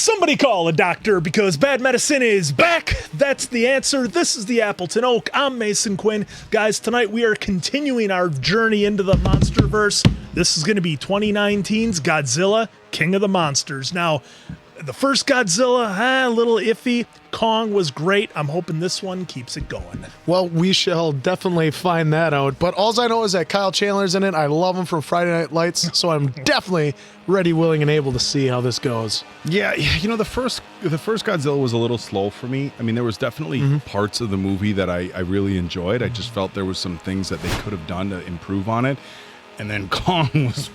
Somebody call a doctor because bad medicine is back. That's the answer. This is the Appleton Oak. I'm Mason Quinn. Guys, tonight we are continuing our journey into the MonsterVerse. This is going to be 2019's Godzilla King of the Monsters. Now, the first Godzilla, a little iffy. Kong was great. I'm hoping this one keeps it going. Well, we shall definitely find that out. But all I know is that Kyle Chandler's in it. I love him from Friday Night Lights, so I'm definitely ready, willing, and able to see how this goes. Yeah, you know, the first Godzilla was a little slow for me. I mean, there was definitely parts of the movie that I really enjoyed. I just felt there was some things that they could have done to improve on it. And then Kong was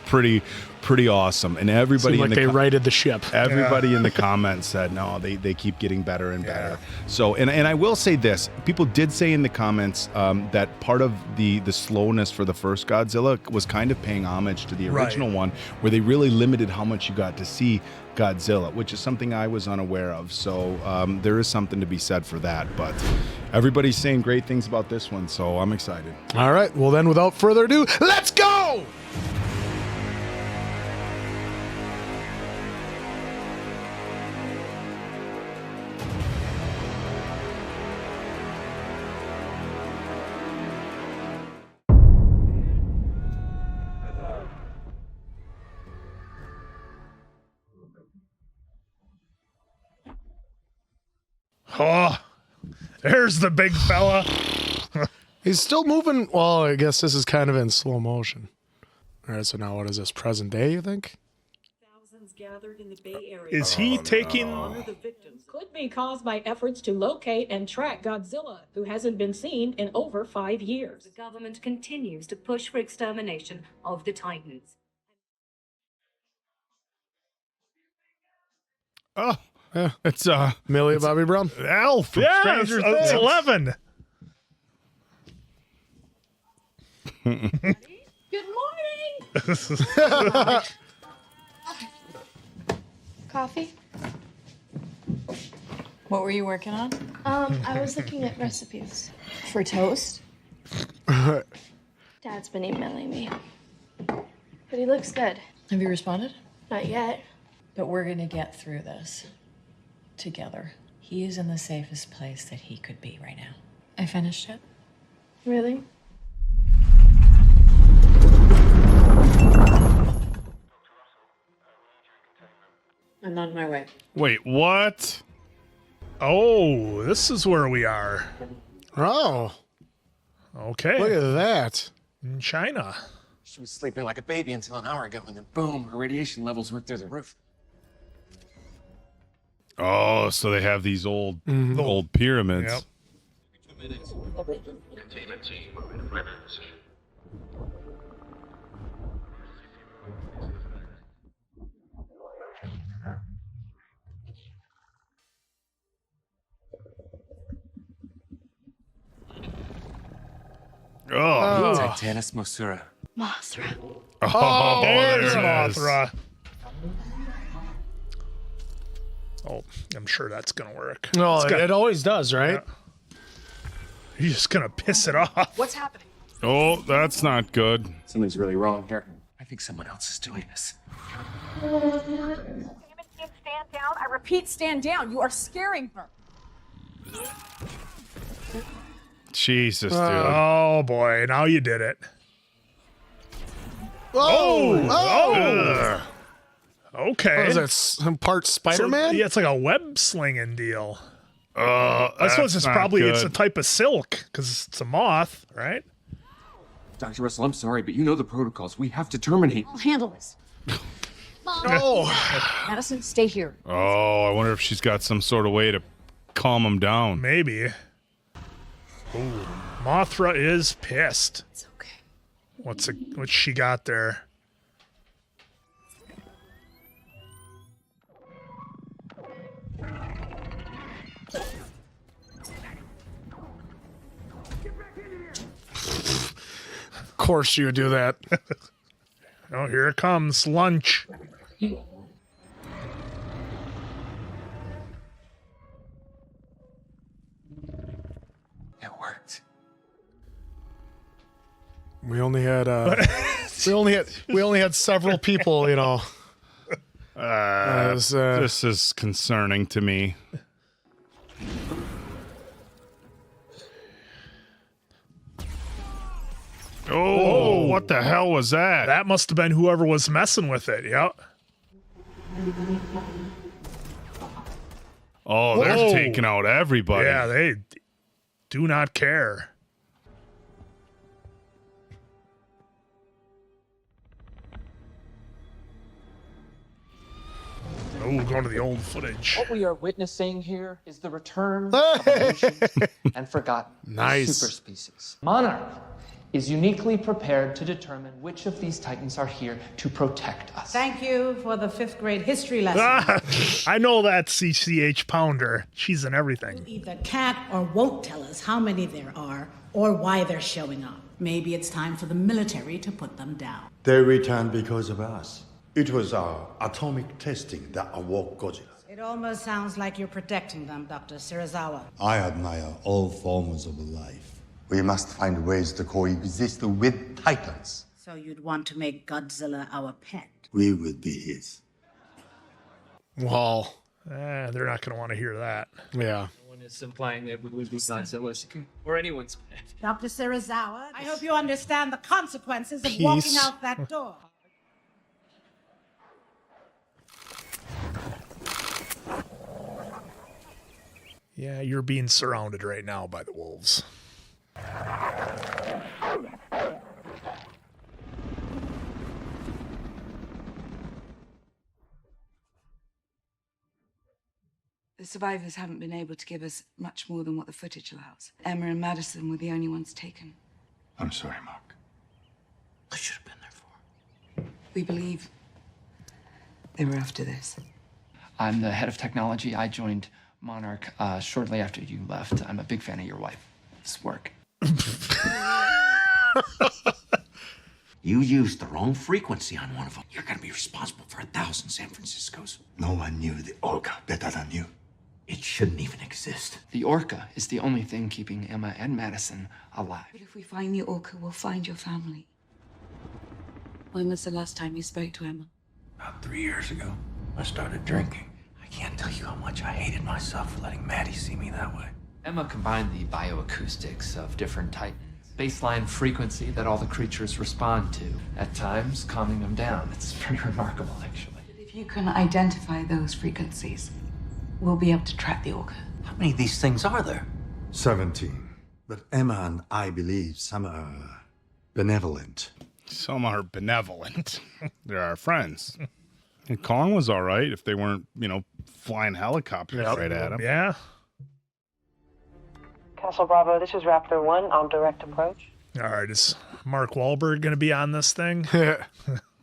pretty awesome, and everybody Seemed like they righted the ship. Everybody in the comments said no, they keep getting better and better. So, and I will say this: people did say in the comments that part of the slowness for the first Godzilla was kind of paying homage to the original one, where they really limited how much you got to see Godzilla, which is something I was unaware of. So there is something to be said for that. But everybody's saying great things about this one, so I'm excited. All right, well then, without further ado, let's go! Oh, there's the big fella. He's still moving. Well, I guess this is kind of in slow motion. All right, so now what is this, present day, you think? Thousands gathered in the Bay Area. Is he taking... Honor the victims. Could be caused by efforts to locate and track Godzilla, who hasn't been seen in over 5 years. The government continues to push for extermination of the Titans. Oh, Yeah. it's Millie Bobby Brown. Al from Yeah, Stranger it's Things. 11. Good morning! Coffee? What were you working on? I was looking at recipes. For toast? Dad's been emailing me. But he looks good. Have you responded? Not yet. But we're gonna get through this. Together. He is in the safest place that he could be right now. I finished it. Really? I'm on my way. Wait, what? Oh, this is where we are. Oh, Okay. look at that. In China. She was sleeping like a baby until an hour ago, and then boom, her radiation levels went through the roof. Oh, so they have these old pyramids. Yep. 2 minutes. Containment team in primary position. Oh, Titanus Mosura. Mothra. oh, There's there it is. Mothra. Oh, I'm sure that's going to work. No, It's got- it always does, right? You're just going to piss it off. What's happening? Oh, that's not good. Something's really wrong here. I think someone else is doing this. Stand down. I repeat, stand down. You are scaring her. Jesus, dude. Oh, boy. Now you did it. Oh! Okay. What is that, some part Spider-Man? Yeah, it's like a web slinging deal. Oh, I suppose it's not probably it's a good. type of silk because it's a moth, right? Dr. Russell, I'm sorry, but you know the protocols. We have to terminate. I'll handle this. Oh, Madison, stay here. Oh, I wonder if she's got some sort of way to calm him down. Maybe. Ooh, Mothra is pissed. It's okay. What's she got there? of course you would do that. Oh, here it comes. Lunch. It worked. We only had we only had several people, you know, This is concerning to me. Oh, what the hell was that? That must have been whoever was messing with it. Yep. Oh, they're Whoa. taking out everybody. Yeah, they do not care. Oh, going to the old footage. What we are witnessing here is the return of an ancient and forgotten Nice. super species. Monarch is uniquely prepared to determine which of these titans are here to protect us. Thank you for the 5th grade history lesson. I know that CCH Pounder. She's in everything. You either can't or won't tell us how many there are or why they're showing up. Maybe it's time for the military to put them down. They returned because of us. It was our atomic testing that awoke Godzilla. It almost sounds like you're protecting them, Dr. Serizawa. I admire all forms of life. We must find ways to coexist with titans. So you'd want to make Godzilla our pet? We would be his. Well, They're not going to want to hear that. yeah. No one is implying that we would be Godzilla's or anyone's pet. Dr. Serizawa, I hope you understand the consequences of Peace. walking out that door. Yeah, you're being surrounded right now by the wolves. The survivors haven't been able to give us much more than what the footage allows. Emma and Madison were the only ones taken. I'm sorry, Mark. I should have been there for. We believe they were after this. I'm the head of technology. I joined Monarch shortly after you left. I'm a big fan of your wife. This work. You used the wrong frequency on one of them. You're gonna be responsible for 1,000 San Franciscos. No one knew the Orca better than you. It shouldn't even exist. The Orca is the only thing keeping Emma and Madison alive. But if we find the Orca, we'll find your family. When was the last time you spoke to Emma? About 3 years ago, I started drinking. I can't tell you how much I hated myself for letting Maddie see me that way. Emma combined the bioacoustics of different titans. Baseline frequency that all the creatures respond to, at times calming them down. It's pretty remarkable, actually. If you can identify those frequencies, we'll be able to track the Orca. How many of these things are there? 17. But Emma and I believe some are benevolent. Some are benevolent. They're our friends. And Kong was all right if they weren't, flying helicopters right at him. Yeah. Castle Bravo, this is Raptor 1 on direct approach. All right, is Mark Wahlberg going to be on this thing?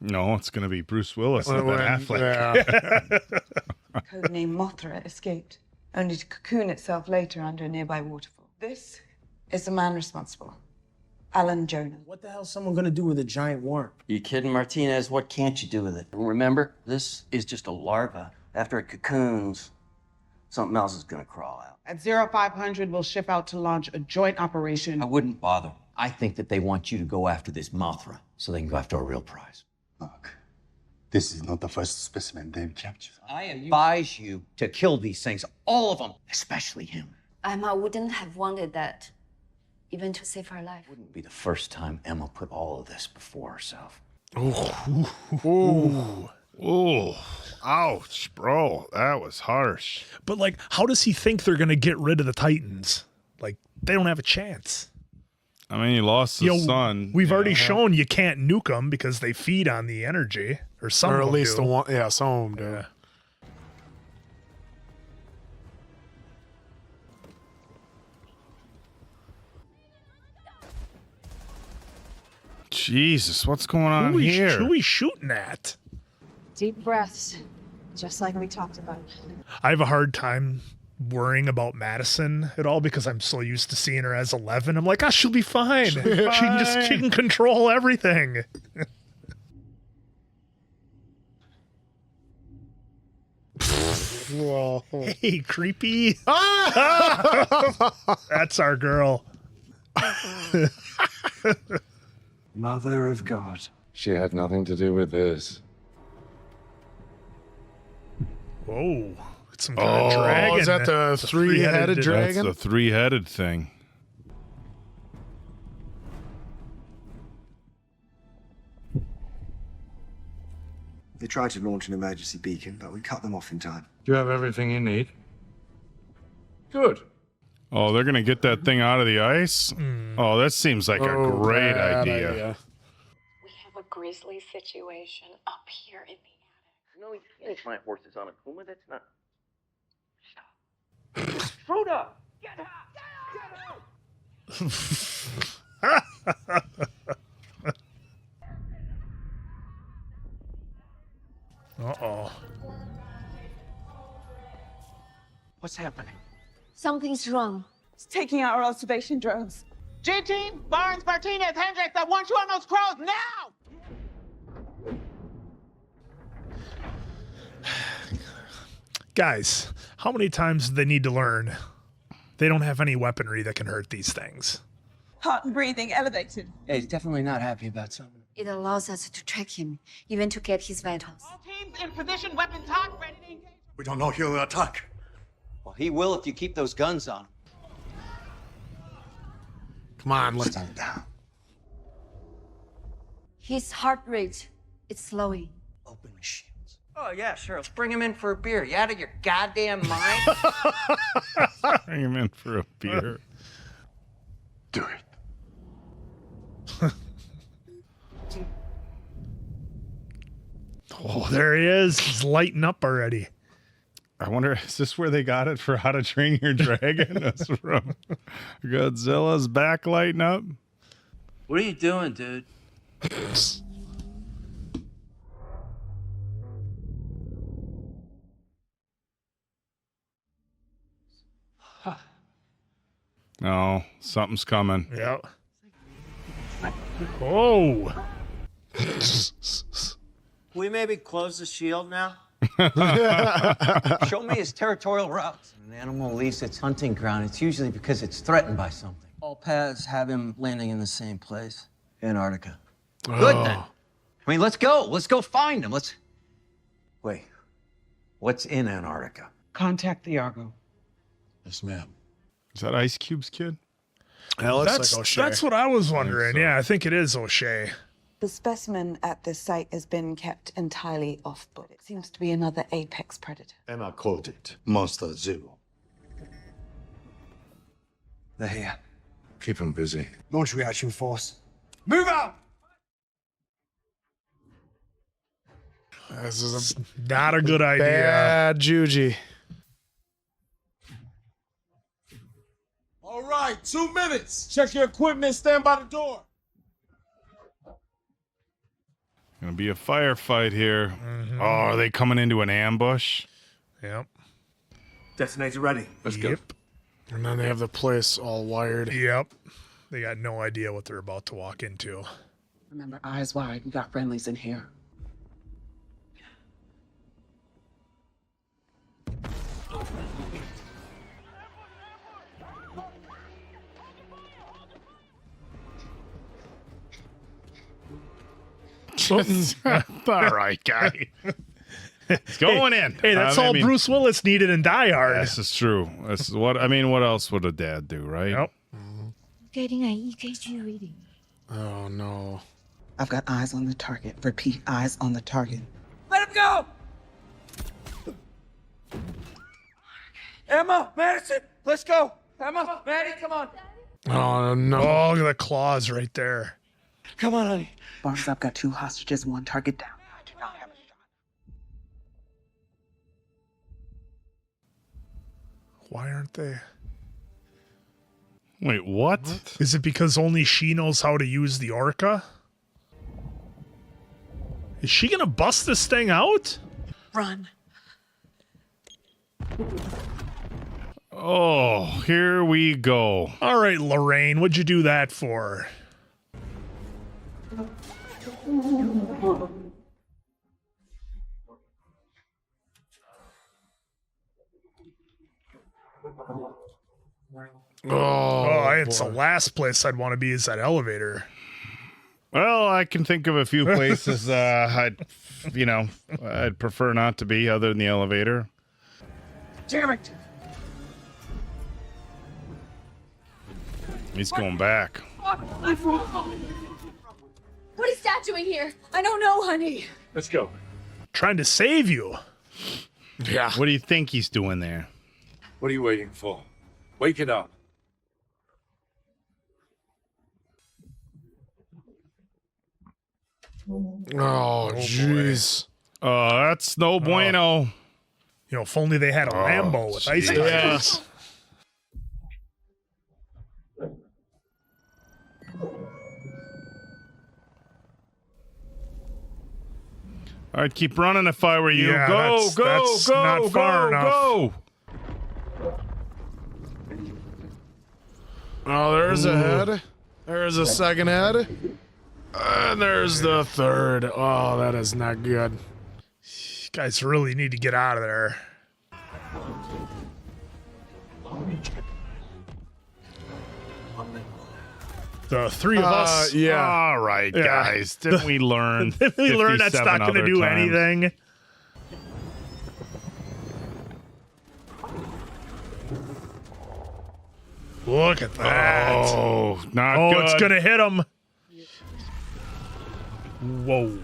No, it's going to be Bruce Willis and Ben Affleck. Yeah. Codename Mothra escaped, only to cocoon itself later under a nearby waterfall. This is the man responsible, Alan Jonah. What the hell's someone gonna do with a giant worm? You kidding, Martinez? What can't you do with it? Remember, this is just a larva. After it cocoons, something else is gonna crawl out. At 0500, we'll ship out to launch a joint operation. I wouldn't bother. I think that they want you to go after this Mothra so they can go after a real prize. Mark, this is not the first specimen they've captured. I advise you to kill these things, all of them, especially him. Emma wouldn't have wanted that, even to save her life. Wouldn't be the first time Emma put all of this before herself. Ooh. Ooh. Ouch, bro. That was harsh. But, how does he think they're going to get rid of the Titans? They don't have a chance. I mean, he lost his son. We've already shown you can't nuke them because they feed on the energy. Or some Or of at them least do. the one. Yeah, some of them do. Yeah. Jesus, what's going on here? Who are we shooting at? Deep breaths, just like we talked about. I have a hard time worrying about Madison at all because I'm so used to seeing her as 11. I'm like, she'll be fine. She can control everything. Whoa. Hey, creepy. That's our girl. Mother of God. She had nothing to do with this. Whoa. It's some kind of dragon. Is that the three-headed dragon? That's the three-headed thing. They tried to launch an emergency beacon, but we cut them off in time. You have everything you need. Good. Oh, they're going to get that thing out of the ice? Oh, that seems like a great idea. We have a grisly situation up here in the attic. No, you can't my horses on a Kuma. That's not. Stop. Rhoda! Get out! Uh-oh. What's happening? Something's wrong. It's taking out our observation drones. G-Team, Barnes, Martinez, Hendricks, I want you on those crows now! Guys, how many times do they need to learn? They don't have any weaponry that can hurt these things. Heart and breathing elevated. Yeah, he's definitely not happy about something. It allows us to track him, even to get his vitals. All teams in position, weapons hot, ready to engage. We don't know he'll attack. Well, he will if you keep those guns on him. Come on, let's stand down. His heart rate, it's slowing. Open the shields. Oh, yeah, sure. Let's bring him in for a beer. You out of your goddamn mind? Bring him in for a beer. Do it. Oh, there he is. He's lighting up already. I wonder, is this where they got it for How to Train Your Dragon? That's from Godzilla's back lighting up. What are you doing, dude? No, something's coming. Yep. Oh. We maybe close the shield now? Show me his territorial routes. When an animal leaves its hunting ground, it's usually because it's threatened by something. All paths have him landing in the same place. Antarctica. Good then. I mean, let's go. Let's go find him. Let's... Wait. What's in Antarctica? Contact the Argo. Yes, ma'am. Is that Ice Cube's kid? That looks like O'Shea. That's what I was wondering. Yeah, I think it is O'Shea. The specimen at this site has been kept entirely off-book. It seems to be another apex predator. And I called it Monster Zero. They're here. Keep him busy. Launch reaction force. Move out! This is Not a good idea. bad Juji. All right, 2 minutes. Check your equipment. Stand by the door. Gonna be a firefight here. Oh, are they coming into an ambush? Yep. Detonator ready. Let's Yep. And then they have the place all wired. Yep. They got no idea what they're about to walk into. Remember, eyes wide. We got friendlies in here. All right, guy. It's going in. Hey, that's all Bruce Willis needed in Die Hard. This is true. This is what I mean. What else would a dad do, right? Yep. Getting an EKG reading. Oh, no. I've got eyes on the target. Repeat, eyes on the target. Let him go! Emma, Madison, let's go. Emma, Maddie, come on. Oh, no. Oh, look at the claws right there. Come on, honey. Barnes, I've got 2 hostages, 1 target down. I do not have a shot. Why aren't they? Wait, what? Is it because only she knows how to use the Orca? Is she gonna bust this thing out? Run. Oh, here we go. All right, Lorraine, what'd you do that for? It's the last place I'd want to be is that elevator. Well, I can think of a few places I'd prefer not to be other than the elevator. Damn it! He's going back. What is Dad doing here? I don't know, honey. Let's go. Trying to save you. Yeah. What do you think he's doing there? What are you waiting for? Wake it up. Oh, jeez. That's no bueno. You know, if only they had a Lambo with ice cream. Yes. All right, keep running if I were you. Yeah, Go, that's go, not go, far go, enough. go. Oh, there's a head. There's a second head. And there's the third. Oh, that is not good. You guys really need to get out of there. The three of us. Yeah. All right, guys. Didn't we learn? Didn't we learn that's not going to do anything? Look at that. Oh, not Oh, good. it's going to hit him. Whoa.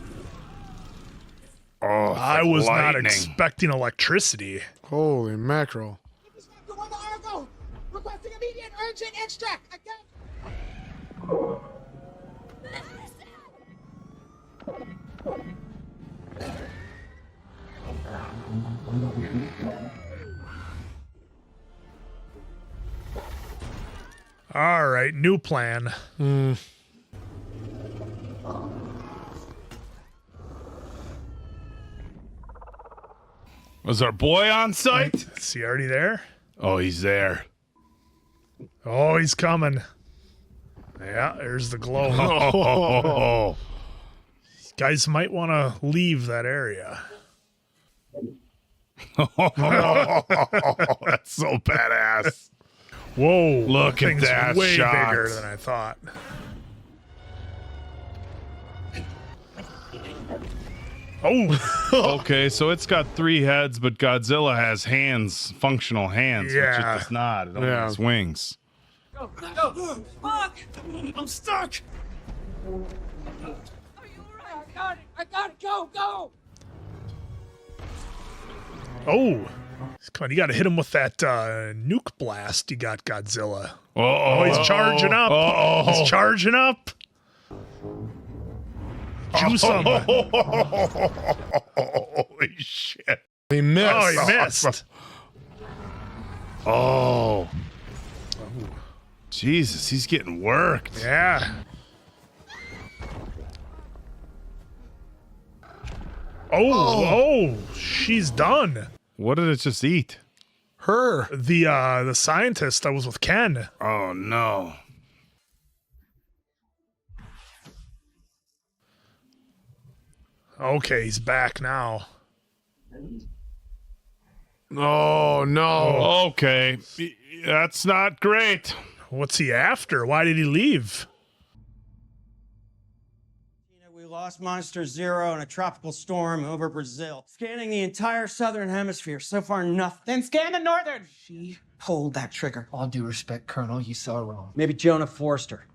Oh, I was not lightning. expecting electricity. Holy mackerel. Requesting immediate urgent extract. All right, new plan. Was our boy on site? Is he already there? Oh, he's there. Oh, he's coming. Yeah, there's the glow. Oh. Guys might want to leave that area. That's so badass. Whoa, Look at thing's that way shot. bigger than I thought. Oh, Okay, so it's got 3 heads, but Godzilla has hands, functional hands, which it Yeah. does not. It only Yeah. has wings. Go! Fuck! I'm stuck! Are you alright? I got it! Go! oh. Come on, you got to hit him with that nuke blast you got, Godzilla. Oh, he's charging up. He's charging up. Juice him. Holy shit. He missed. Oh, he missed. Oh. Jesus, he's getting worked. Yeah. Oh, she's done. What did it just eat? Her. The scientist that was with Ken. Oh, no. Okay, he's back now. Oh, no. Okay. That's not great. What's he after? Why did he leave? We lost Monster Zero in a tropical storm over Brazil. Scanning the entire southern hemisphere. So far, nothing. Then scan the northern. She pulled that trigger. All due respect, Colonel, you saw wrong. Maybe Jonah forced her,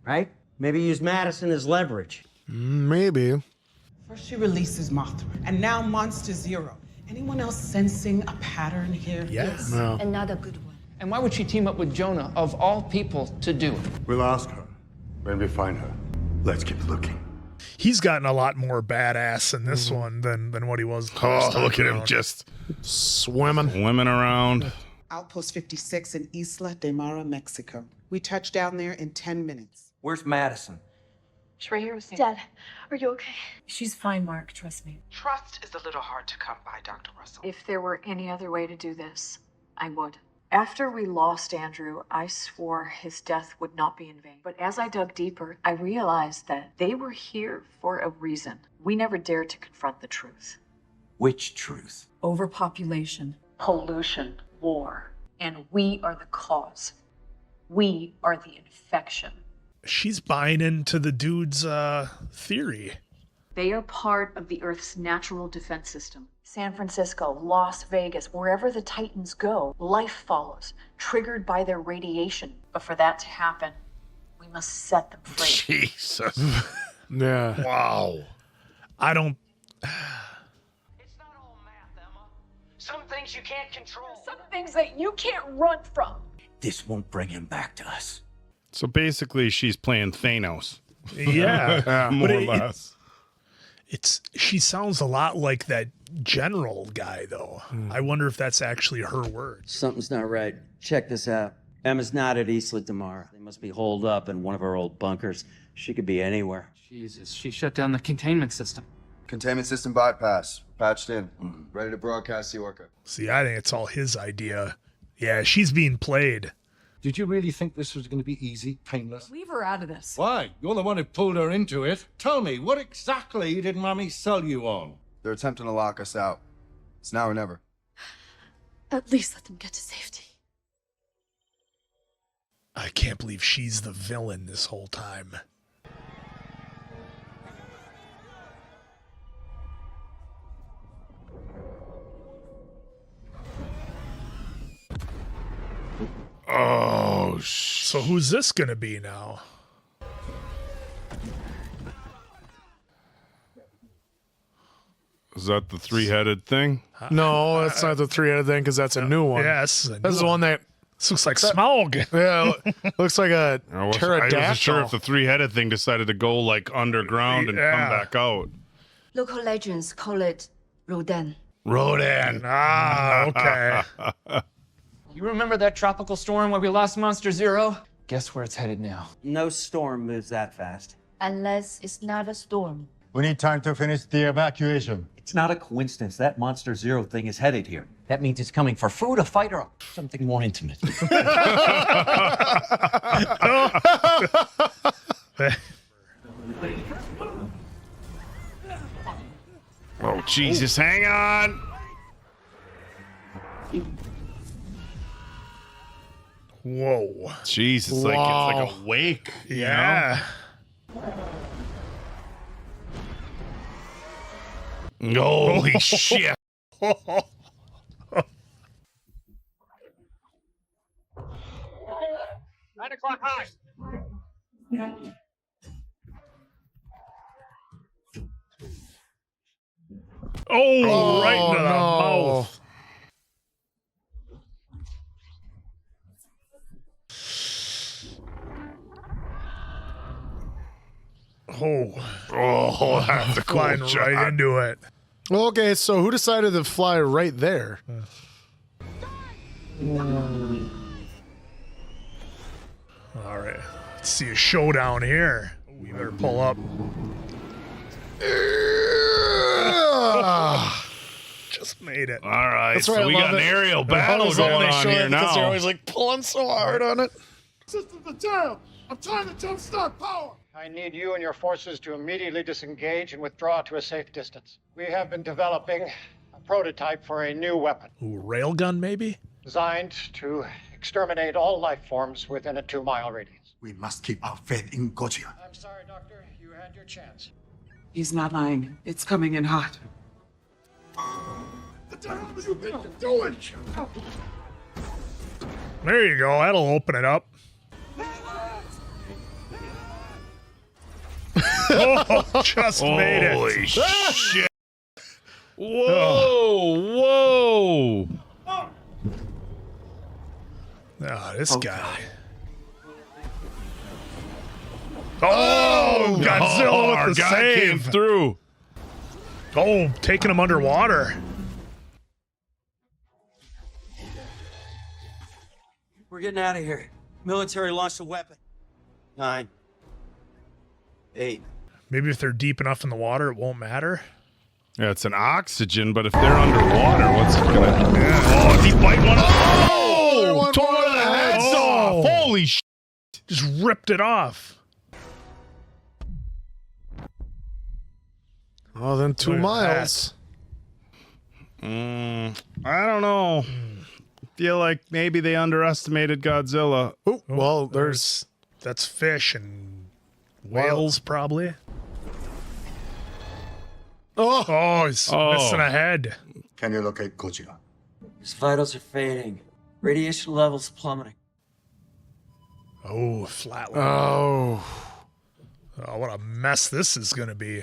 right? Maybe use Madison as leverage. Maybe. First she releases Mothra, and now Monster Zero. Anyone else sensing a pattern here? Yes. No. Another good one. And why would she team up with Jonah, of all people, to do it? We'll ask her when we find her. Let's keep looking. He's gotten a lot more badass in this one than what he was. the first time Look at him around. just Swimming around. Outpost 56 in Isla de Mara, Mexico. We touch down there in 10 minutes. Where's Madison? She's right here with me. Dad, are you okay? She's fine, Mark. Trust me. Trust is a little hard to come by, Dr. Russell. If there were any other way to do this, I would. After we lost Andrew, I swore his death would not be in vain. But as I dug deeper, I realized that they were here for a reason. We never dared to confront the truth. Which truth? Overpopulation, pollution, war. And we are the cause. We are the infection. She's buying into the dude's theory. They are part of the Earth's natural defense system. San Francisco, Las Vegas, wherever the Titans go, life follows, triggered by their radiation. But for that to happen, we must set them free. Jesus. Yeah. Wow. I don't. Some things you can't control. Some things that you can't run from. This won't bring him back to us. So basically, she's playing Thanos. Yeah, more but or less. She sounds a lot like that general guy, though. I wonder if that's actually her words. Something's not right. Check this out. Emma's not at Isla tomorrow. They must be holed up in one of our old bunkers. She could be anywhere. Jesus, she shut down the containment system. Containment system bypass. Patched in. Ready to broadcast the Orca. See, I think it's all his idea. Yeah, she's being played. Did you really think this was going to be easy, painless? Leave her out of this. Why? You're the one who pulled her into it. Tell me, what exactly did Mommy sell you on? They're attempting to lock us out. It's now or never. At least let them get to safety. I can't believe she's the villain this whole time. Oh, so who's this gonna be now? Is that the three-headed thing? No, that's not the three-headed thing because that's a new one. Yeah, this is a That's new the one that this looks like Smaug. Yeah, looks like a I wasn't pterodactyl. sure if the three-headed thing decided to go like underground and come back out. Local legends call it Rodan. Rodan. Ah, okay. You remember that tropical storm where we lost Monster Zero? Guess where it's headed now. No storm moves that fast. Unless it's not a storm. We need time to finish the evacuation. It's not a coincidence that Monster Zero thing is headed here. That means it's coming for food, a fight, or something more intimate. Oh, Jesus, hang on. Whoa. Jesus, it's like a wake. You Yeah. know? Holy shit. 9 o'clock high. Oh, right into the mouth. Oh, that's a cool Flying shot. Right into it. Okay, so who decided to fly right there? All right, let's see a showdown here. We better pull up. Just made it. All right, That's so why I we love got an it. aerial I battle love it when going they on show here it because they're now. always like pulling so hard on it. Systems are down. I'm trying to jumpstart power. I need you and your forces to immediately disengage and withdraw to a safe distance. We have been developing a prototype for a new weapon Ooh, railgun, maybe? designed to exterminate all life forms within a 2-mile radius. We must keep our faith in Godzilla. I'm sorry, Doctor. You had your chance. He's not lying. It's coming in hot. What the hell have you been doing? There you go. That'll open it up. Oh, just made it. Holy shit. Whoa, whoa. Oh, this guy. Oh, Godzilla our with the guy save. came through. Oh, taking him underwater. We're getting out of here. Military launched a weapon. 9, 8. Maybe if they're deep enough in the water, it won't matter. Yeah, it's an oxygen, but if they're underwater, what's it gonna do? Oh, if he bite one of Oh, tore one of the heads off. Holy shit. Just ripped it off. Oh, then 2 Look at miles. I don't know. Feel like maybe they underestimated Godzilla. Oh, well, there's that's fish and whales, probably. Oh, He's missing a head. Can you locate Godzilla? His vitals are fading. Radiation levels plummeting. Oh, flatline. Oh. Oh, what a mess this is going to be.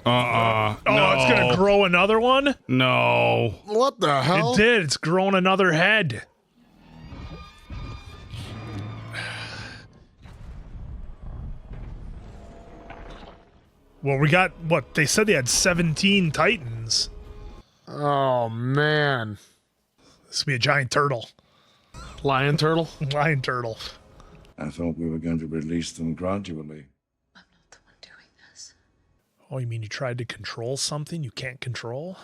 No. It's going to grow another one? No. What the hell? It did. It's grown another head. Well, we got, what, they said they had 17 Titans. Oh, man. This will be a giant turtle. Lion turtle? Lion turtle. I thought we were going to release them gradually. Oh, you mean you tried to control something you can't control?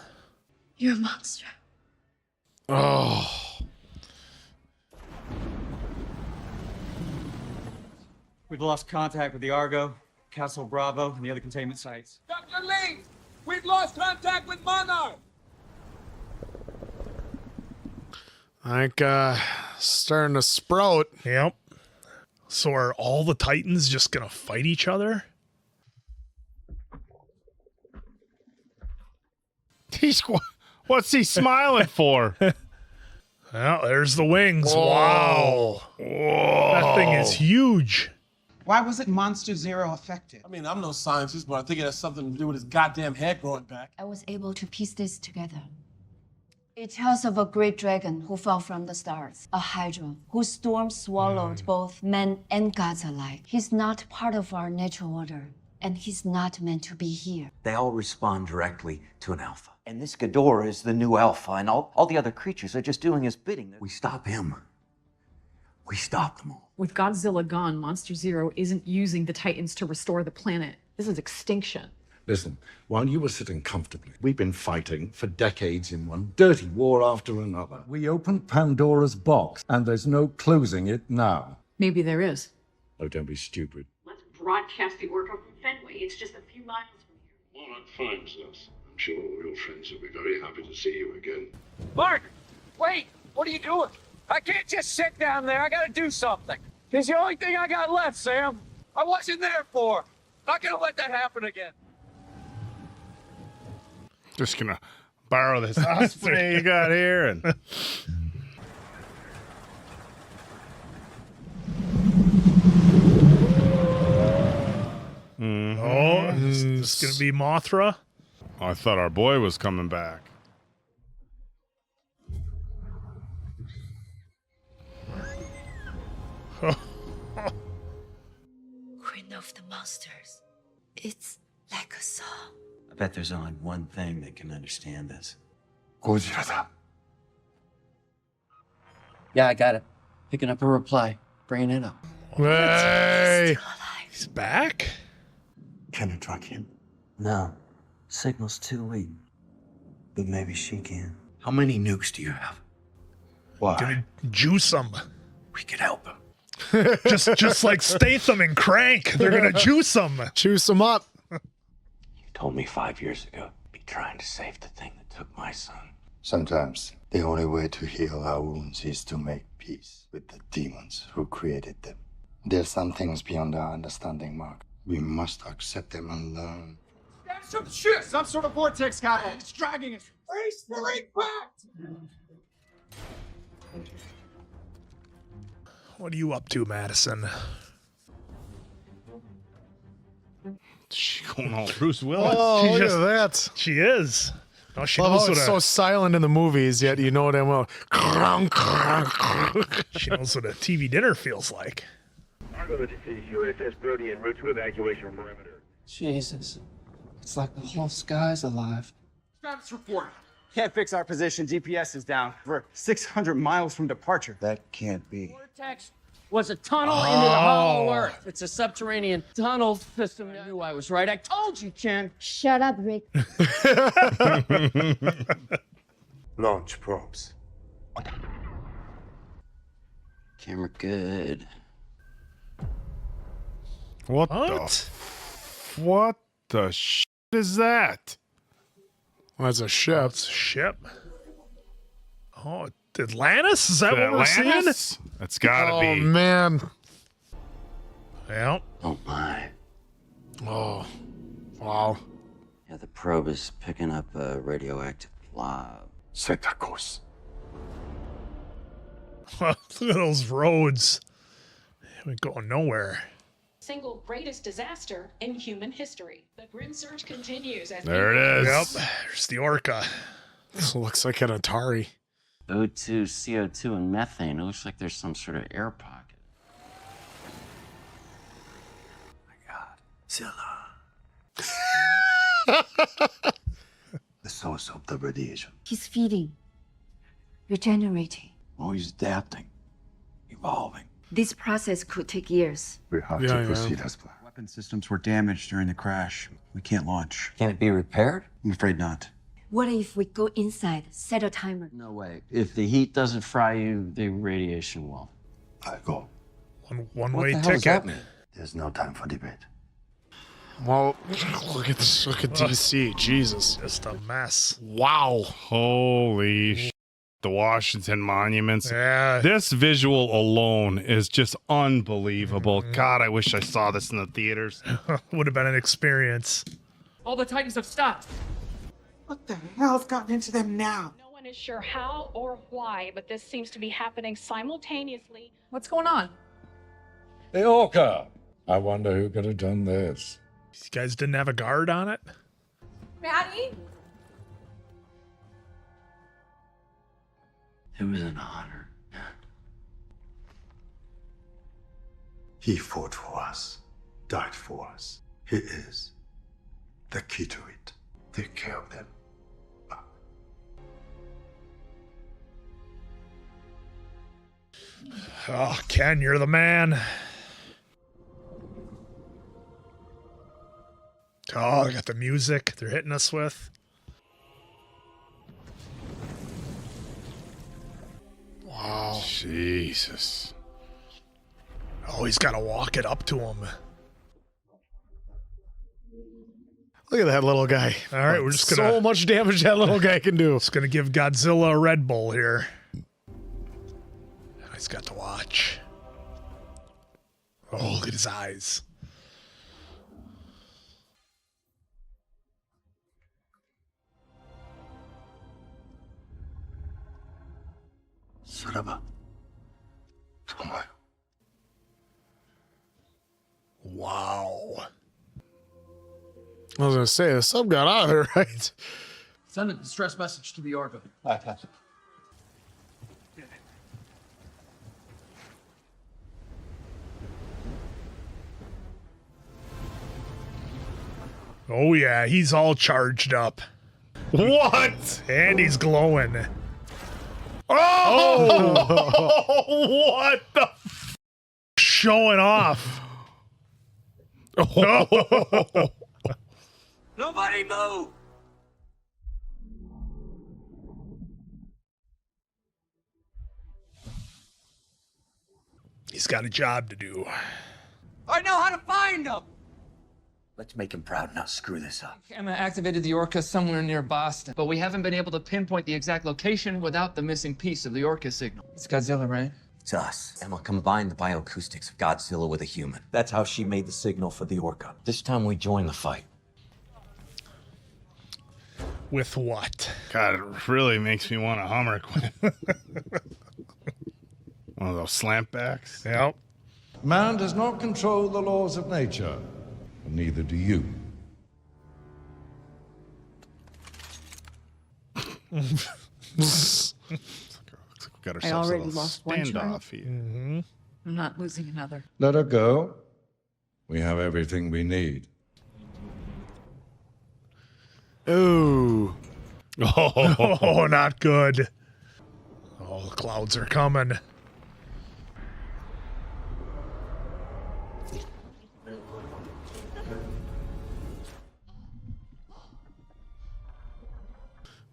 You're a monster. Oh. We've lost contact with the Argo, Castle Bravo, and the other containment sites. Dr. Lee, we've lost contact with Monarch. I think, starting to sprout. Yep. So are all the Titans just gonna fight each other? What's he smiling for? Well, there's the wings. Whoa. Wow. Whoa. That thing is huge. Why wasn't Monster Zero affected? I mean, I'm no scientist, but I think it has something to do with his goddamn head growing back. I was able to piece this together. It tells of a great dragon who fell from the stars, a hydra whose storm swallowed both men and gods alike. He's not part of our natural order, and he's not meant to be here. They all respond directly to an alpha. And this Ghidorah is the new alpha, and all the other creatures are just doing his bidding. We stop him. We stop them all. With Godzilla gone, Monster Zero isn't using the Titans to restore the planet. This is extinction. Listen, while you were sitting comfortably, we've been fighting for decades in one dirty war after another. We opened Pandora's box, and there's no closing it now. Maybe there is. Oh, don't be stupid. Let's broadcast the order from Fenway. It's just a few miles from here. Monarch finds us. I'm sure all your friends will be very happy to see you again. Mark, wait! What are you doing? I can't just sit down there. I gotta do something. It's the only thing I got left, Sam. I wasn't there for. Not gonna let that happen again. Just gonna borrow this osprey you got here and. Oh, is this gonna be Mothra? I thought our boy was coming back. Queen of the monsters. It's like a song. I bet there's only one thing that can understand this. Godzilla. Yeah, I got it. Picking up a reply. Bringing it up. Hey! He's back? Can you track him? No. Signal's too weak. But maybe she can. How many nukes do you have? Why? Gonna juice him. We could help him. just like Statham and Crank. They're gonna juice him. Juice him up. You told me 5 years ago to be trying to save the thing that took my son. Sometimes the only way to heal our wounds is to make peace with the demons who created them. There's some things beyond our understanding, Mark. We must accept them and learn. That's some shit! Some sort of vortex got it. It's dragging us. Face the impact! What are you up to, Madison? She going all Bruce Willis. Oh, She look just- at that. She is. Oh, she Love knows how what it's a, so silent in the movies, yet you know damn well. she knows what a TV dinner feels like. Argo to USS Brody en route to evacuation perimeter. Jesus. It's like the whole sky's alive. Status report. Can't fix our position. GPS is down. We're 600 miles from departure. That can't be. Vortex was a tunnel into the hollow earth. It's a subterranean tunnel system. I knew I was right. I told you, Chen. Shut up, Rick. Launch probes. Camera good. What the shit is that? That's a ship. It's a ship. Oh, Atlantis? Is that what we're Atlantis? seeing? That's gotta Oh, be. man. Yeah. Oh, my. Oh. Wow. Yeah, the probe is picking up radioactive blob. Set a course. Look at those roads. We're going nowhere. Single greatest disaster in human history. The grim search continues as There it is. Yep, there's the orca. This looks like an Atari. O2, CO2, and methane. It looks like there's some sort of air pocket. Zilla. The source of the radiation. He's feeding, regenerating. Oh, he's adapting, evolving. This process could take years. We have to proceed as planned. Weapon systems were damaged during the crash. We can't launch. Can it be repaired? I'm afraid not. What if we go inside, set a timer? No way. If the heat doesn't fry you, the radiation will. I go. One-way What the hell does that ticket. mean? There's no time for debate. Well, look at DC. Jesus. Just a mess. Wow. Holy sh! The Washington monuments. Yeah. This visual alone is just unbelievable. God, I wish I saw this in the theaters. Would have been an experience. All the Titans have stopped. What the hell's gotten into them now? No one is sure how or why, but this seems to be happening simultaneously. What's going on? The Orca. I wonder who could have done this. These guys didn't have a guard on it? Maddie? It was an honor. He fought for us, died for us. He is the key to it. Take care of them. Oh, Ken, you're the man. Oh, I got the music they're hitting us with. Wow. Jesus. Oh, he's got to walk it up to him. Look at that little guy. All right, we're just gonna... So much damage that little guy can do. Just gonna give Godzilla a Red Bull here. He's got to watch. Oh, look at his eyes. Saraba. Tomoyo. Wow. I was gonna say the sub got out of there, right? Send a distress message to the Orca. Oh yeah, he's all charged up. What? And he's glowing. Oh! What the? Showing off. Nobody move! He's got a job to do. I know how to find them! Let's make him proud, not screw this up. Emma activated the Orca somewhere near Boston, but we haven't been able to pinpoint the exact location without the missing piece of the Orca signal. It's Godzilla, right? It's us. Emma combined the bioacoustics of Godzilla with a human. That's how she made the signal for the Orca. This time we join the fight. With what? God, it really makes me want a Hummer, Quinn. One of those slampbacks. Yep. Man does not control the laws of nature, and neither do you. Got I ourselves already a little lost one child. standoff here. Mm-hmm. I'm not losing another. Let her go. We have everything we need. Ooh. Oh, not good. Oh, the clouds are coming.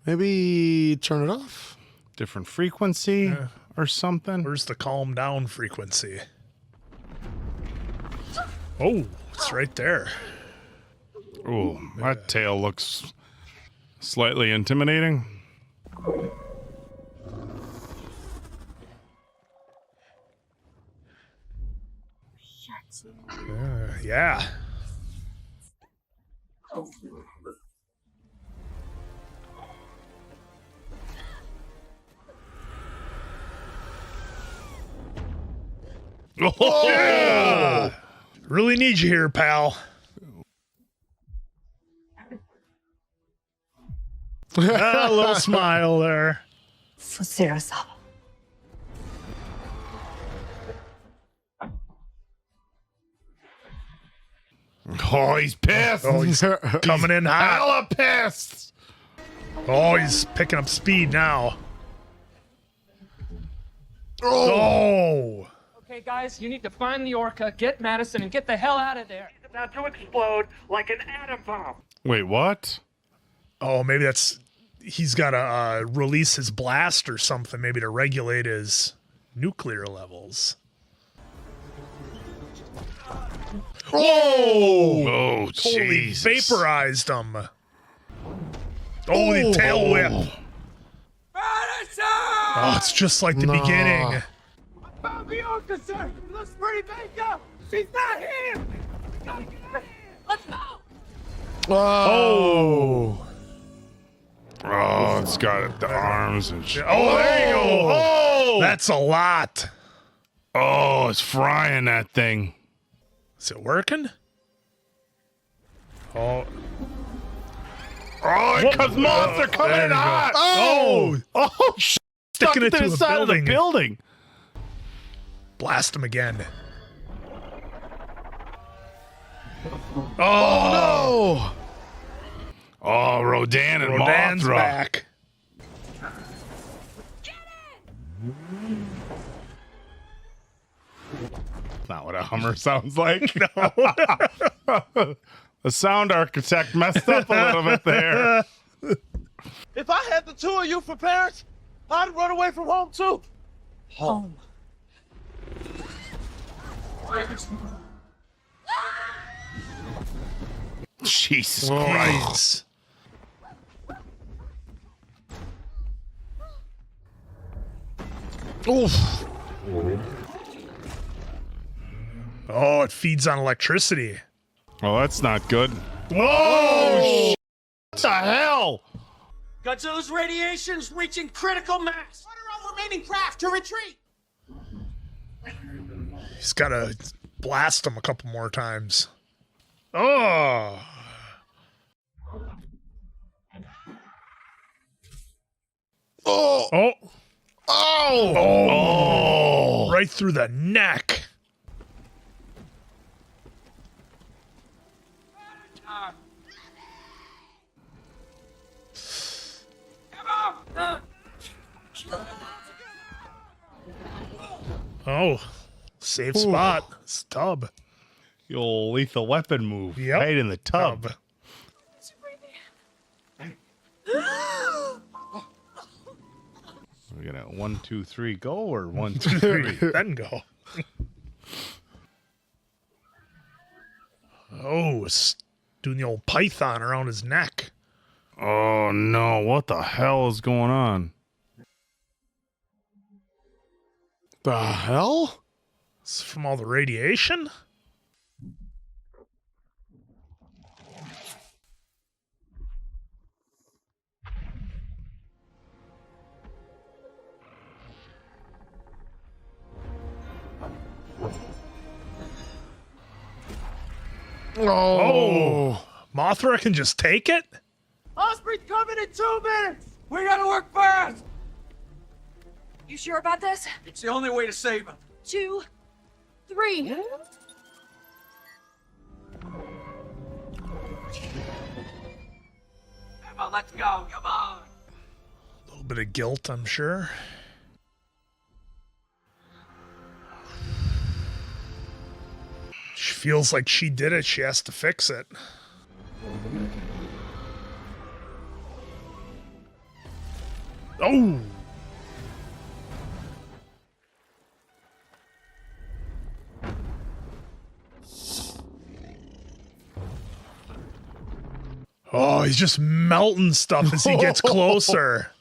Maybe turn it off. Different frequency or something. Where's the calm down frequency? Oh, it's right there. Ooh, that tail looks slightly intimidating. Yeah. Oh, yeah. Really need you here, pal. A little smile there. For Zero-sama. Oh, he's pissed. Oh, he's coming in hot. Hella pissed. Oh, he's picking up speed now. Oh. Okay, guys, you need to find the Orca, get Madison, and get the hell out of there. It's about to explode like an atom bomb. Wait, what? Oh, maybe that's... He's got to release his blast or something, maybe to regulate his nuclear levels. Whoa! Oh, Totally Jesus. vaporized him. Oh, the tail whip. Oh, it's just like the beginning. Found the Orca, sir. It looks pretty banged up. She's not here. Let's go. Oh. Oh, it's got the arms and shit. Oh, there you go. Oh! That's a lot. Oh, it's frying that thing. Is it working? Oh. Oh, because monster coming in hot. Oh. Oh, Sticking it to to the a side of the building. Blast him again. Oh, no. Oh, Rodan and Rodan's Mothra. back. Not what a Hummer sounds like. No. The sound architect messed up a little bit there. If I had the two of you for parents, I'd run away from home too. Home. Jesus Christ. Oof. Oh, it feeds on electricity. Oh, that's not good. Whoa! What the hell? Godzilla's radiation's reaching critical mass. Order all remaining craft to retreat. He's got to blast him a couple more times. Oh. Oh. Oh. Oh. Oh. Right through the neck. Oh, safe spot. Stub. The old lethal weapon move. Yep. Right in the tub. We got a 1, 2, 3, go, or 1, 2, 3? Then go. Oh, it's doing the old python around his neck. Oh no, what the hell is going on? The hell? It's from all the radiation? Oh, Mothra can just take it? Osprey's coming in 2 minutes. We gotta work fast. You sure about this? It's the only way to save him. 2, 3. Emma, let's go. Come on. A little bit of guilt, I'm sure. She feels like she did it. She has to fix it. Oh! Oh, he's just melting stuff as he gets closer.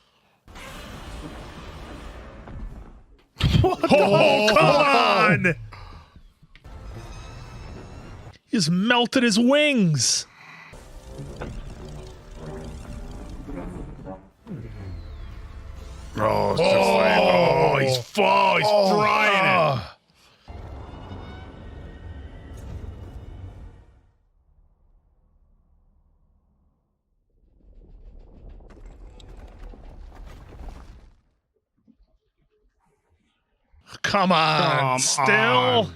Oh, come on! He's melted his wings. Oh, it's just like, he's frying it. Come on. Still.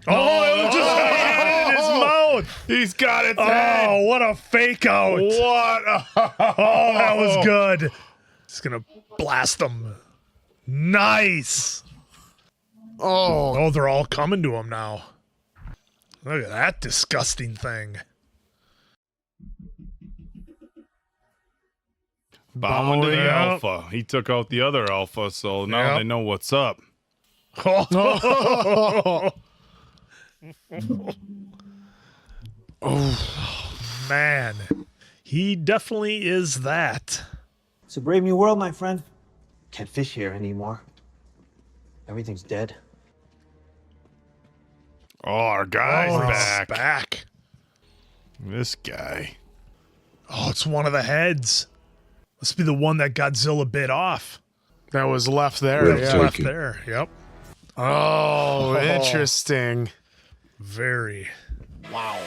on. Oh, it was just in his mouth. He's got it. Oh, what a fake out. What? Oh, that was good. Just going to blast them. Nice. Oh, they're all coming to him now. Look at that disgusting thing. Bowing to the alpha. He took out the other alpha, so now they know what's up. Oh, man. He definitely is that. It's a brave new world, my friend. Can't fish here anymore. Everything's dead. Oh, our guy's back. Back. This guy. Oh, it's one of the heads. Must be the one that Godzilla bit off. That was left there. Yeah, left there. Yep. Oh, interesting. Very. Wow.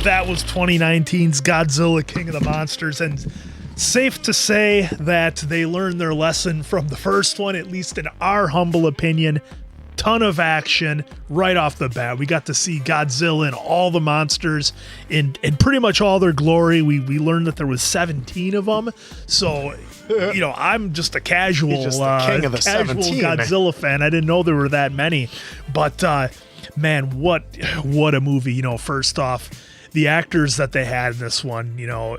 That was 2019's Godzilla King of the Monsters, and safe to say that they learned their lesson from the first one, at least in our humble opinion. Ton of action right off the bat. We got to see Godzilla and all the monsters in pretty much all their glory. We learned that there was 17 of them. So, you know, I'm just a casual, He's just the king of the casual 17. Godzilla fan. I didn't know there were that many. But man, what a movie. You know, first off, the actors that they had in this one, you know,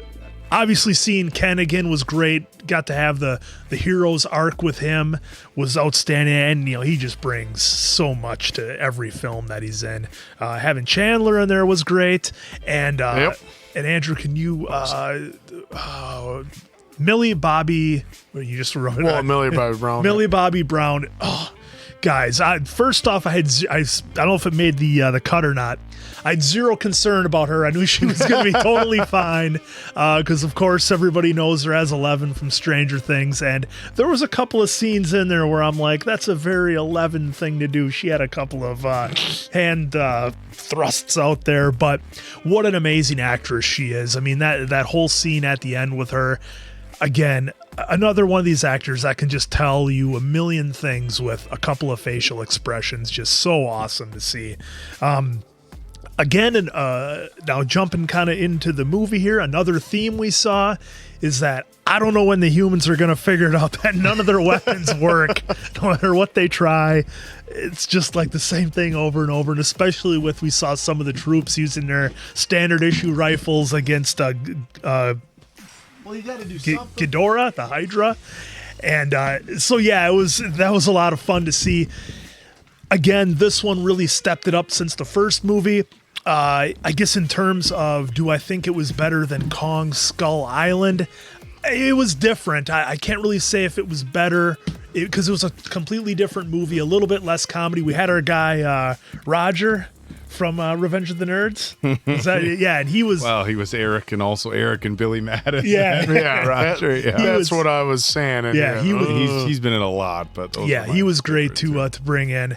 obviously seeing Ken again was great. Got to have the hero's arc with him was outstanding, and you know he just brings so much to every film that he's in. Having Chandler in there was great, and Andrew, can you Millie Bobby? You just wrote it. Well, Millie Bobby Brown. Millie Bobby Brown. Oh, guys, first off, I don't know if it made the cut or not. I had zero concern about her. I knew she was going to be totally fine because, of course, everybody knows her as 11 from Stranger Things. And there was a couple of scenes in there where I'm like, that's a very 11 thing to do. She had a couple of hand thrusts out there. But what an amazing actress she is. I mean, that whole scene at the end with her, again, another one of these actors that can just tell you a million things with a couple of facial expressions. Just so awesome to see. Again, and now jumping kind of into the movie here, another theme we saw is that I don't know when the humans are going to figure it out that none of their weapons work, no matter what they try. It's just like the same thing over and over, and especially with we saw some of the troops using their standard issue rifles against well, you got to do something. Ghidorah, the Hydra, and so yeah, that was a lot of fun to see. Again, this one really stepped it up since the first movie. I guess in terms of, do I think it was better than Kong Skull Island? It was different. I can't really say if it was better because it was a completely different movie, a little bit less comedy. We had our guy Roger from Revenge of the Nerds. Yeah, and he was... Well, he was Eric and also Eric and Billy Madison. Yeah. Roger, That's what I was saying. And he's been in a lot, but he was great to bring in.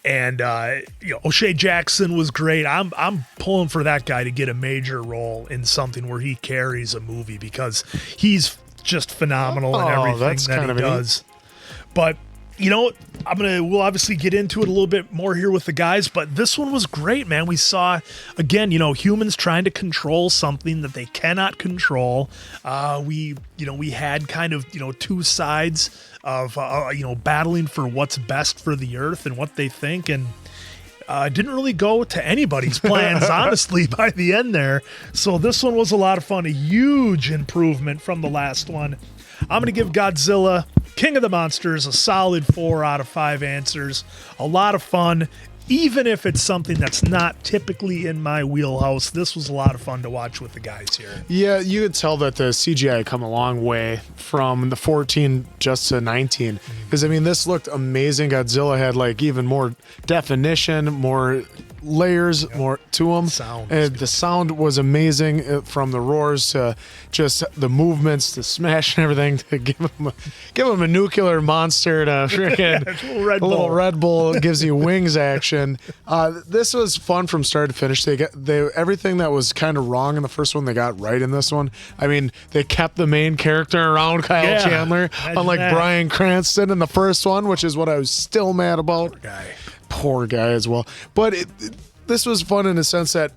And O'Shea Jackson was great. I'm pulling for that guy to get a major role in something where he carries a movie because he's just phenomenal in everything that he does. But we'll obviously get into it a little bit more here with the guys, but this one was great, man. We saw, again, humans trying to control something that they cannot control. We had kind of, two sides of, battling for what's best for the Earth and what they think. And didn't really go to anybody's plans, honestly, by the end there. So this one was a lot of fun, a huge improvement from the last one. I'm going to give Godzilla King of the Monsters a solid 4 out of 5 answers. A lot of fun, even if it's something that's not typically in my wheelhouse. This was a lot of fun to watch with the guys here. Yeah, you could tell that the CGI had come a long way from the 14 just to 19. Because, I mean, this looked amazing. Godzilla had, even more definition, more layers more to them. And the sound was amazing, from the roars to just the movements to smash and everything, to give them a nuclear monster to freaking a little Red Bull gives you wings action. This was fun from start to finish. They everything that was kind of wrong in the first one, they got right in this one. I mean, they kept the main character around, Kyle Chandler, unlike Bryan Cranston in the first one, which is what I was still mad about. Poor guy as well. But this was fun in the sense that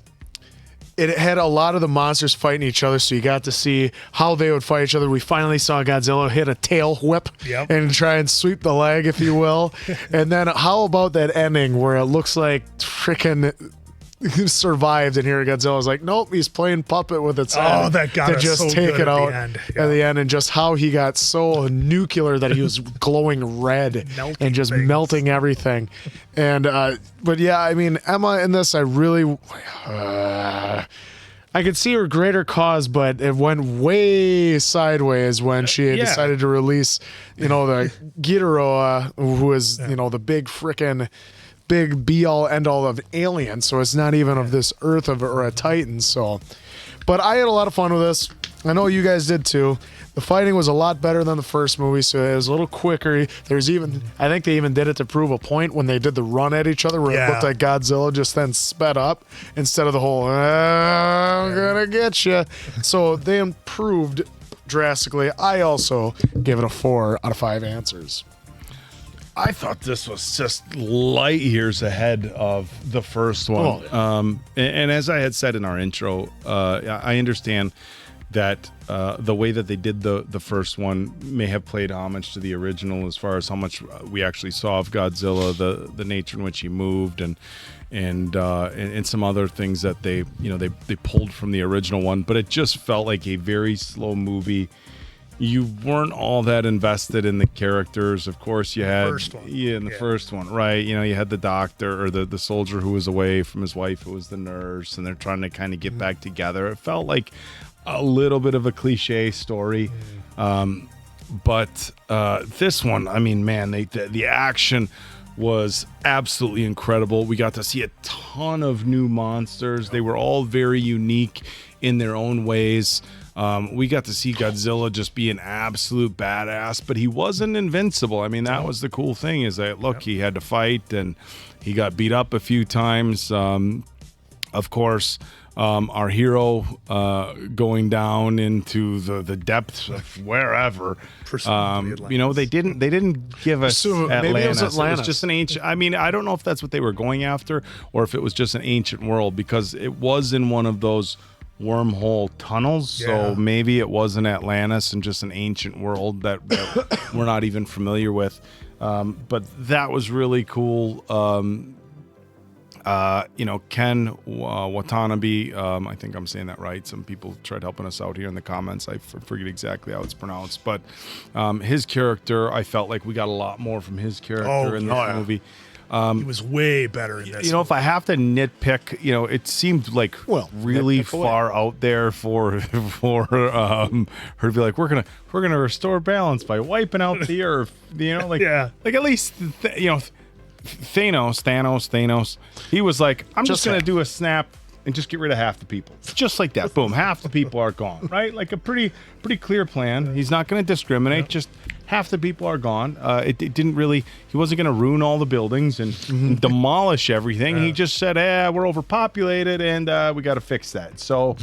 it had a lot of the monsters fighting each other, so you got to see how they would fight each other. We finally saw Godzilla hit a tail whip and try and sweep the leg, if you will. And then how about that ending where it looks like freaking survived, and here Godzilla's like, nope, he's playing puppet with its head that got to us just so take good it at out the end. at the end, and just how he got so nuclear that he was glowing red and just melting everything. And but yeah, I mean, Emma in this, I really I could see her greater cause, but it went way sideways when she decided to release, the Ghidorah, who is the big frickin' big be-all end-all of Alien, so it's not even of this Earth or a Titan. So, but I had a lot of fun with this. I know you guys did too. The fighting was a lot better than the first movie, so it was a little quicker. I think they even did it to prove a point when they did the run at each other, where it looked like Godzilla just then sped up instead of the whole "I'm gonna get you." So they improved drastically. I also gave it a 4 out of 5 answers. I thought this was just light years ahead of the first one. And as I had said in our intro, I understand that the way that they did the first one may have played homage to the original as far as how much we actually saw of Godzilla, the nature in which he moved, and some other things that they pulled from the original one. But it just felt like a very slow movie. You weren't all that invested in the characters. Of course, you had the first one, right? You had the doctor or the soldier who was away from his wife, who was the nurse, and they're trying to kind of get back together. It felt like a little bit of a cliche story, but this one, I mean, man, the action was absolutely incredible. We got to see a ton of new monsters. They were all very unique in their own ways. We got to see Godzilla just be an absolute badass, but he wasn't invincible. I mean, that was the cool thing, is that, look, he had to fight, and he got beat up a few times. Of course, our hero going down into the depths of wherever. They didn't give us Atlantis. Maybe it was Atlantis. It was just an ancient. I mean, I don't know if that's what they were going after, or if it was just an ancient world, because it was in one of those wormhole tunnels, so maybe it wasn't Atlantis and just an ancient world that we're not even familiar with. But that was really cool. Ken Watanabe, I think I'm saying that right. Some people tried helping us out here in the comments. I forget exactly how it's pronounced, but his character, I felt like we got a lot more from his character in this movie. He was way better in this. If I have to nitpick, it seemed like really far out there for her to be like, we're gonna restore balance by wiping out the Earth. Like at least Thanos. He was like, I'm just gonna do a snap and just get rid of half the people, just like that. Boom, half the people are gone. Right, like a pretty clear plan. He's not gonna discriminate. Just half the people are gone. It didn't really. He wasn't going to ruin all the buildings and demolish everything. He just said, we're overpopulated and we got to fix that. So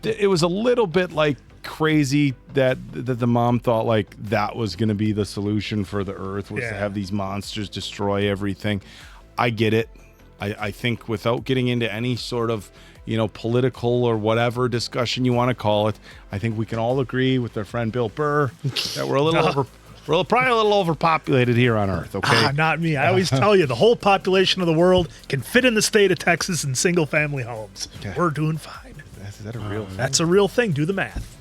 it was a little bit like crazy that the mom thought like that was going to be the solution for the Earth, was to have these monsters destroy everything. I get it. I think without getting into any sort of political or whatever discussion you want to call it, I think we can all agree with our friend Bill Burr that we're a little probably a little overpopulated here on Earth. Okay, not me. I always tell you, the whole population of the world can fit in the state of Texas in single-family homes. Okay. We're doing fine. Is that a real thing? That's a real thing. Do the math.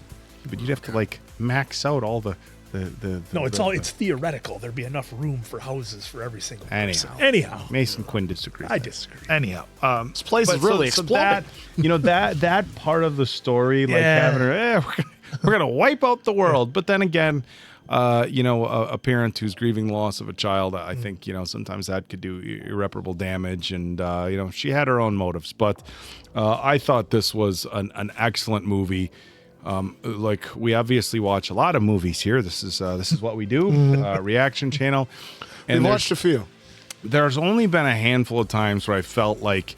But you'd have to like max out all the it's theoretical. There'd be enough room for houses for every single person. Anyhow, Mason Quinn disagrees. I disagree. Anyhow, this place is really exploding. That part of the story, like having her, we're gonna wipe out the world. But then again, a parent who's grieving the loss of a child, I think, sometimes that could do irreparable damage. And, she had her own motives. But I thought this was an excellent movie. We obviously watch a lot of movies here. This is what we do, reaction channel. And We've watched a few. There's only been a handful of times where I felt like,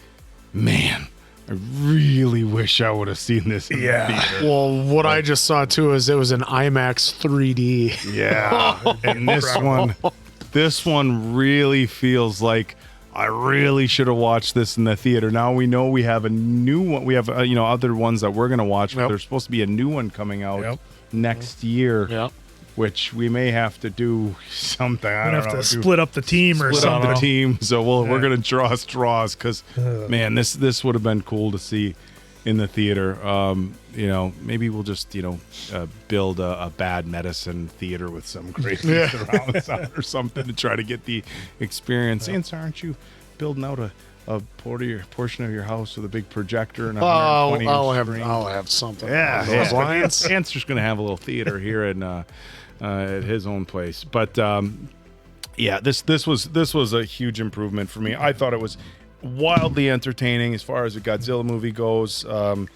man, I really wish I would have seen this in the theater. Well, what I just saw too is it was an IMAX 3D. Yeah. And this one really feels like I really should have watched this in the theater. Now we know we have a new one. We have other ones that we're going to watch, but there's supposed to be a new one coming out next year. Yep. Which we may have to do something. I don't know. Have to split up the team or something. Split up the team. So we're going to draw straws because, man, this would have been cool to see in the theater. Maybe we'll just, build a bad medicine theater with some crazy surround sound or something to try to get the experience. Since aren't you building out a portion of your house with a big projector and a 120 I'll have something. Yeah. Answer's going to have a little theater here at his own place. But this was a huge improvement for me. I thought it was wildly entertaining as far as a Godzilla movie goes. I'm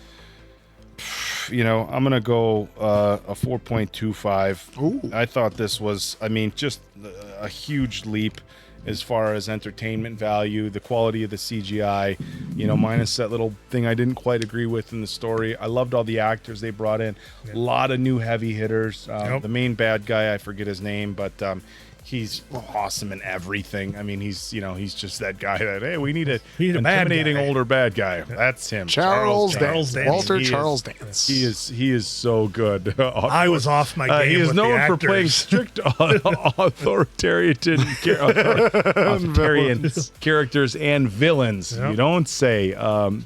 gonna go a 4.25. Ooh. I thought this was, just a huge leap as far as entertainment value, the quality of the CGI, minus that little thing I didn't quite agree with in the story. I loved all the actors they brought in. A lot of new heavy hitters. The main bad guy, I forget his name, but he's awesome in everything. He's just that guy that, hey, we need a intimidating older bad guy. That's him. Charles Dance. Walter Charles Dance. He is so good. I was off my game. He is with known the for playing strict authoritarian characters and villains. Yep. You don't say,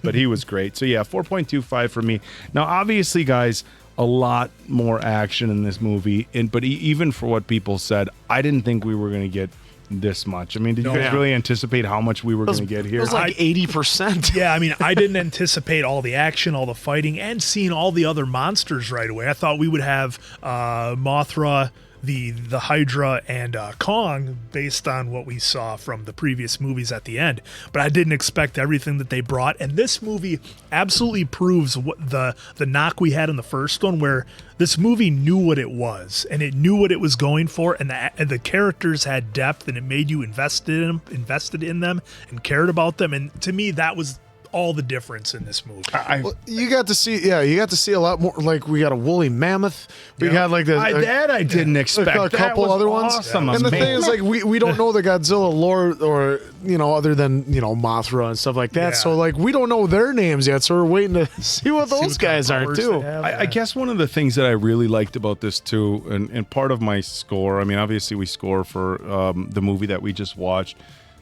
but he was great. So yeah, 4.25 for me. Now, obviously, guys, a lot more action in this movie, but even for what people said, I didn't think we were going to get this much. Did you guys really anticipate how much we were going to get here? It was like 80%. Yeah, I didn't anticipate all the action, all the fighting, and seeing all the other monsters right away. I thought we would have Mothra, the Hydra, and Kong based on what we saw from the previous movies at the end. But I didn't expect everything that they brought. And this movie absolutely proves what the knock we had in the first one, where this movie knew what it was and it knew what it was going for, and the characters had depth, and it made you invested in them and cared about them. And to me, that was all the difference in this movie. You got to see a lot more. Like, we got a woolly mammoth. We got like this. I didn't expect. A couple other ones. Awesome. And the thing is, like, we don't know the Godzilla lore, or other than Mothra and stuff like that. Yeah. So like, we don't know their names yet. So we're waiting to see what those guys are too. I guess one of the things that I really liked about this too, and part of my score, obviously we score for the movie that we just watched,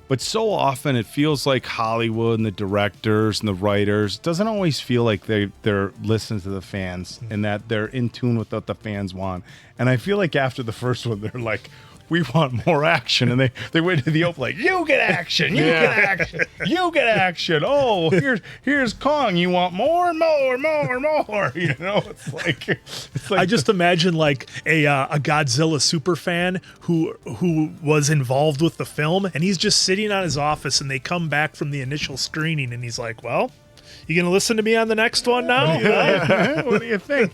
but so often it feels like Hollywood and the directors and the writers doesn't always feel like they're listening to the fans and that they're in tune with what the fans want. And I feel like after the first one, they're like, we want more action. And they went to the open like, you get action, you get action, you get action. Oh, here's Kong. You want more. It's like I just imagine like a Godzilla super fan who was involved with the film, and he's just sitting on his office, and they come back from the initial screening, and he's like, well, you gonna listen to me on the next one now? What do you think?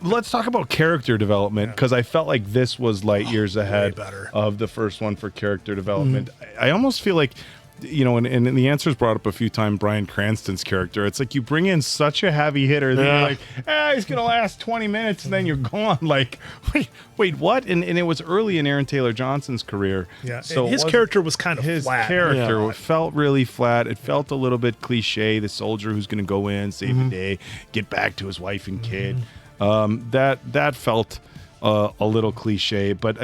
Let's talk about character development, because I felt like this was light years ahead of the first one for character development. I almost feel like, and the answer's brought up a few times, Bryan Cranston's character. It's like you bring in such a heavy hitter that you're like, he's going to last 20 minutes and then you're gone. Like, wait, what? And it was early in Aaron Taylor Johnson's career. Yeah, so his character was kind of his flat. His character felt really flat. It felt a little bit cliche. The soldier who's going to go in, save the day, get back to his wife and kid. That felt a little cliche, but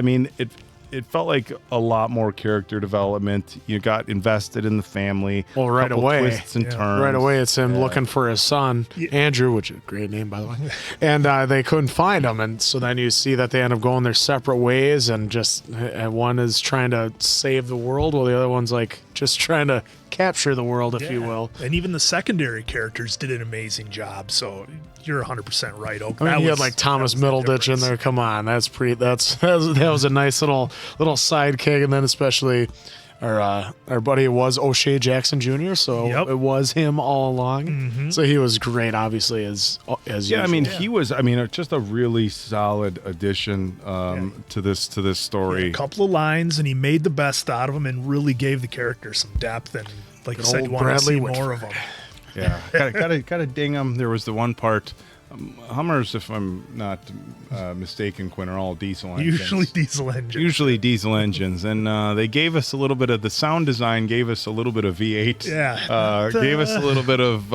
it felt like a lot more character development. You got invested in the family. Well, right away. Twists and turns. Right away, it's him looking for his son, Andrew, which is a great name, by the way. And they couldn't find him. And so then you see that they end up going their separate ways, and just one is trying to save the world while the other one's like just trying to capture the world, if you will. And even the secondary characters did an amazing job. So you're 100% right, Oak. I mean, you had like Thomas Middleditch in there. Come on, that was a nice little sidekick, and then especially our buddy was O'Shea Jackson Jr. So it was him all along. So he was great, obviously, as usual. I mean, he was. I mean, just a really solid addition to this story. A couple of lines, and he made the best out of them, and really gave the character some depth. And like you said, you want to see more of them. Yeah, gotta ding him. There was the one part. Hummers, if I'm not mistaken, Quinn, are all diesel engines. Usually diesel engines. And they gave us a little bit of the sound design, gave us a little bit of V8. Yeah. Gave us a little bit of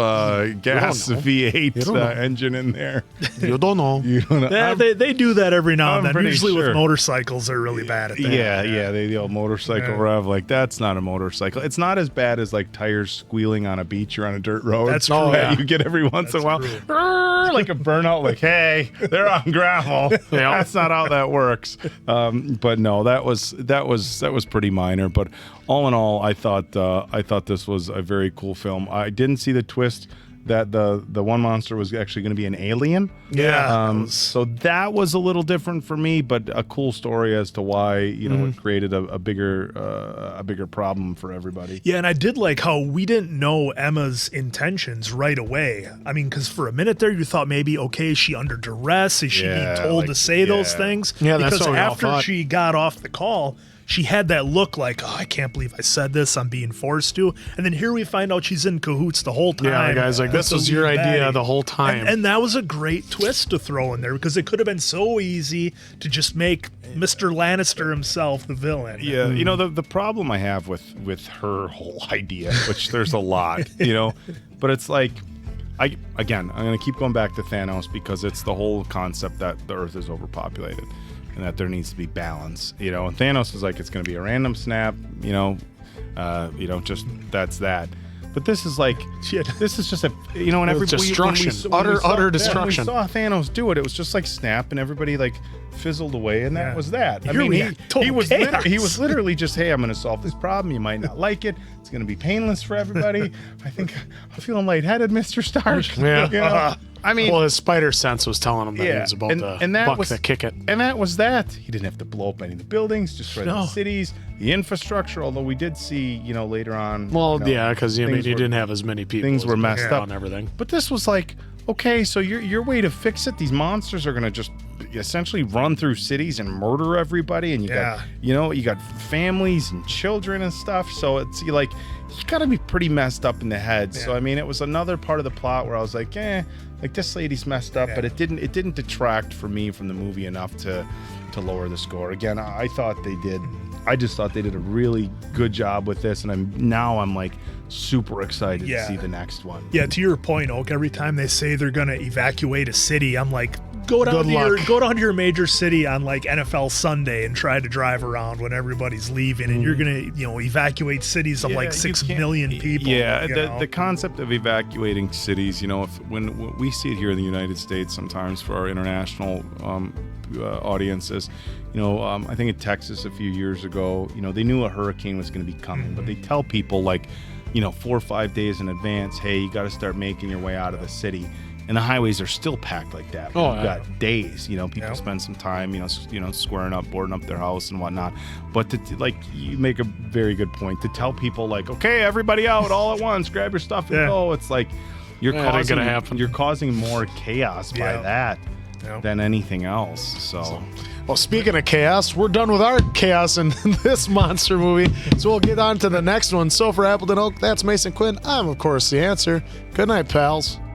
gas V8 engine in there. You don't know. Yeah, they do that every now and then. Usually with motorcycles, they're really bad at that. Yeah, the old motorcycle rev. Like, that's not a motorcycle. It's not as bad as like tires squealing on a beach or on a dirt road. That's true. That you get every once in a while. Like a burnout, like, hey, they're on gravel. That's not how that works. But no, that was pretty minor. But all in all, I thought this was a very cool film. I didn't see the twist that the one monster was actually going to be an alien. So that was a little different for me, but a cool story as to why it created a bigger problem for everybody. Yeah, and I did like how we didn't know Emma's intentions right away. I mean, because for a minute there, you thought maybe, okay, is she under duress? Is she being told to say those things? Yeah, that's because what we all after thought. she got off the call, she had that look like, oh, I can't believe I said this. I'm being forced to. And then here we find out she's in cahoots the whole time. Yeah, guys, like, this was your idea the whole time. And that was a great twist to throw in there, because it could have been so easy to just make Mr. Lannister himself the villain. Yeah, the problem I have with her whole idea, which there's a lot, but it's like, I'm going to keep going back to Thanos, because it's the whole concept that the Earth is overpopulated and that there needs to be balance, and Thanos is like, it's going to be a random snap, just that's that. But this is like, this is just a, and everybody, destruction, utter destruction. When we saw Thanos do it, it was just like snap, and everybody like fizzled away, and that was that. I mean, he was literally just, hey, I'm going to solve this problem. You might not like it. It's going to be painless for everybody. I think I'm feeling lightheaded, Mr. Stark. Yeah. I mean, well, his spider sense was telling him that he was about to buck the kick it. And that was that. He didn't have to blow up any of the buildings, destroy the cities, the infrastructure, although we did see, later on. Well, because you didn't have as many people. Things were messed up and everything. But this was like, okay, so your way to fix it, these monsters are going to just essentially run through cities and murder everybody, and you got families and children and stuff, so it's you got to be pretty messed up in the head. So I mean, it was another part of the plot where I was like, this lady's messed up, but it didn't detract for me from the movie enough to lower the score. Again, I just thought they did a really good job with this, and I'm like super excited to see the next one. Yeah, to your point, Oak, every time they say they're gonna evacuate a city, I'm like, go down to your major city on like NFL Sunday and try to drive around when everybody's leaving, and you're gonna evacuate cities of like 6 million people. Yeah, the concept of evacuating cities, when we see it here in the United States sometimes for our international audiences, I think in Texas a few years ago, they knew a hurricane was going to be coming, but they tell people 4 or 5 days in advance, hey, you got to start making your way out of the city. And the highways are still packed like that. We've got days, people spend some time, squaring up, boarding up their house and whatnot. But you make a very good point to tell people okay, everybody out all at once, grab your stuff and go. It's like you're causing more chaos by that than anything else. So, well, speaking of chaos, we're done with our chaos in this monster movie. So we'll get on to the next one. So for Appleton Oak, that's Mason Quinn. I'm, of course, the answer. Good night, pals.